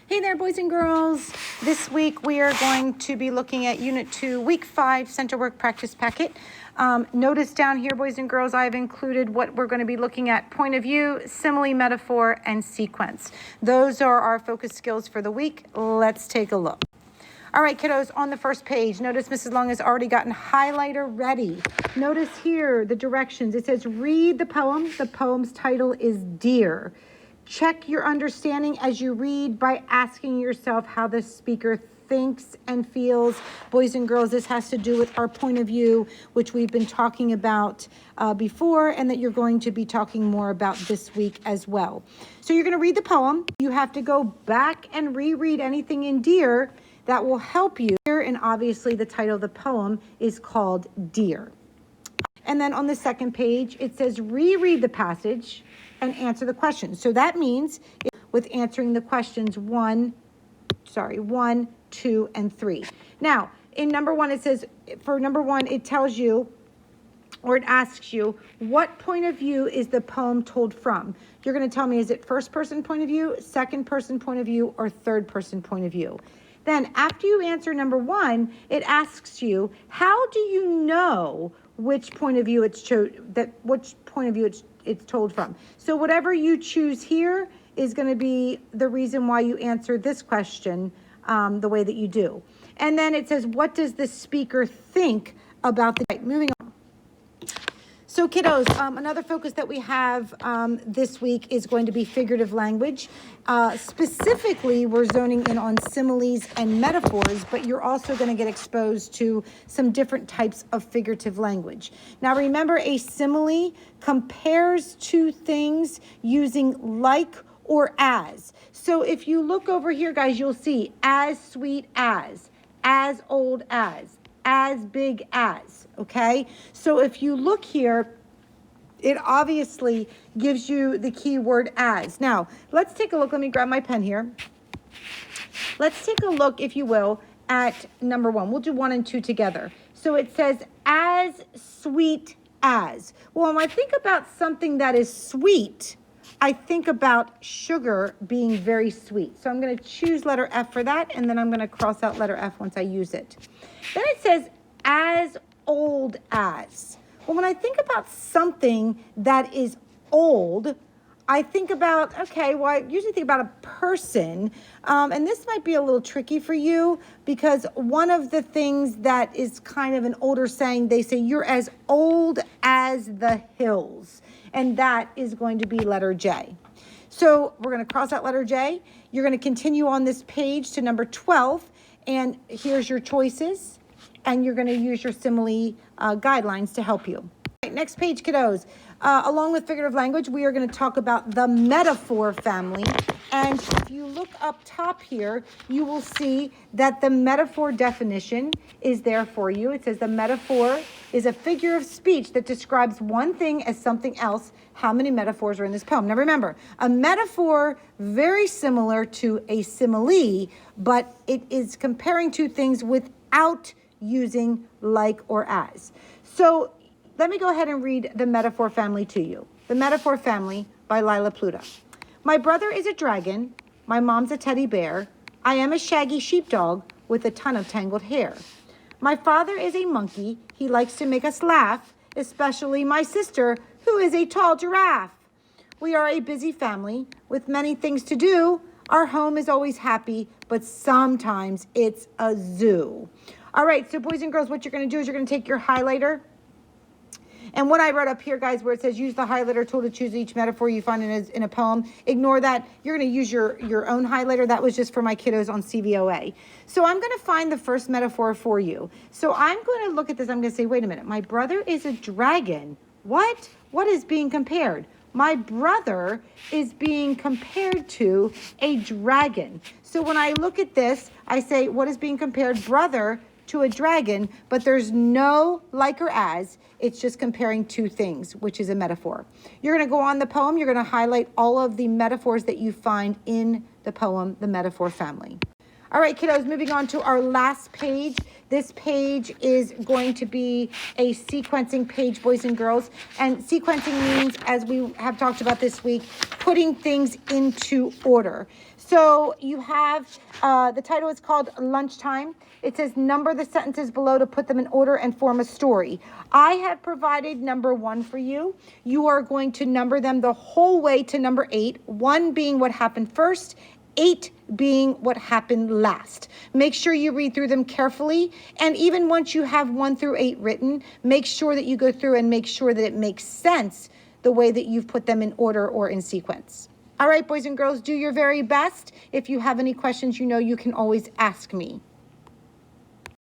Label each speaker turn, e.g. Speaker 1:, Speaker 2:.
Speaker 1: Hey there, boys and girls. This week we are going to be looking at Unit 2, Week 5, Center Work Practice Packet. Notice down here, boys and girls, I've included what we're going to be looking at: point of view, simile, metaphor, and sequence. Those are our focus skills for the week. Let's take a look. All right, kiddos, on the first page, notice Mrs. Long has already gotten highlighter ready. Notice here the directions. It says read the poem. The poem's title is Dear. Check your understanding as you read by asking yourself how the speaker thinks and feels. Boys and girls, this has to do with our point of view, which we've been talking about before, and that you're going to be talking more about this week as well. So you're going to read the poem. You have to go back and reread anything in Dear that will help you. And obviously the title of the poem is called Dear. And then on the second page, it says reread the passage and answer the questions. So that means with answering the questions 1, 2, and 3. Now, in number 1, it says, for number 1, it tells you, or it asks you, what point of view is the poem told from? You're going to tell me, is it first person point of view, second person point of view, or third person point of view? Then after you answer number 1, it asks you, how do you know which point of view it's told from? So whatever you choose here is going to be the reason why you answer this question the way that you do. And then it says, what does the speaker think about the... Right, moving on. So kiddos, another focus that we have this week is going to be figurative language. Specifically, we're zoning in on similes and metaphors, but you're also going to get exposed to some different types of figurative language. Now remember, a simile compares two things using like or as. So if you look over here, guys, you'll see as sweet as old as big as, okay? So if you look here, it obviously gives you the key word as. Now, let's take a look. Let me grab my pen here. Let's take a look, if you will, at number 1. We'll do 1 and 2 together. So it says as sweet as. Well, when I think about something that is sweet, I think about sugar being very sweet. So I'm going to choose letter F for that, and then I'm going to cross out letter F once I use it. Then it says as old as. Well, when I think about something that is old, I think about, okay, well, I usually think about a person, and this might be a little tricky for you because one of the things that is kind of an older saying, they say you're as old as the hills, and that is going to be letter J. So we're going to cross out letter J. You're going to continue on this page to number 12, and here's your choices, and you're going to use your simile guidelines to help you. Right, next page, kiddos. Along with figurative language, we are going to talk about the metaphor family. And if you look up top here, you will see that the metaphor definition is there for you. It says the metaphor is a figure of speech that describes one thing as something else. How many metaphors are in this poem? Now remember, a metaphor, very similar to a simile, but it is comparing two things without using like or as. So let me go ahead and read the metaphor family to you. The metaphor family by Lila Pluta. My brother is a dragon. My mom's a teddy bear. I am a shaggy sheepdog with a ton of tangled hair. My father is a monkey. He likes to make us laugh, especially my sister, who is a tall giraffe. We are a busy family with many things to do. Our home is always happy, but sometimes it's a zoo. All right, so boys and girls, what you're going to do is you're going to take your highlighter. And what I wrote up here, guys, where it says use the highlighter tool to choose each metaphor you find in a poem, ignore that. You're going to use your own highlighter. That was just for my kiddos on CVOA. So I'm going to find the first metaphor for you. So I'm going to look at this. I'm going to say, wait a minute. My brother is a dragon. What? What is being compared? My brother is being compared to a dragon. So when I look at this, I say, what is being compared? Brother to a dragon, but there's no like or as. It's just comparing two things, which is a metaphor. You're going to go on the poem. You're going to highlight all of the metaphors that you find in the poem, The Metaphor Family. All right, kiddos, moving on to our last page. This page is going to be a sequencing page, boys and girls. And sequencing means, as we have talked about this week, putting things into order. So you have, the title is called Lunchtime. It says number the sentences below to put them in order and form a story. I have provided number 1 for you. You are going to number them the whole way to number 8, 1 being what happened first, 8 being what happened last. Make sure you read through them carefully. And even once you have 1 through 8 written, make sure that you go through and make sure that it makes sense the way that you've put them in order or in sequence. All right, boys and girls, do your very best. If you have any questions, you know you can always ask me.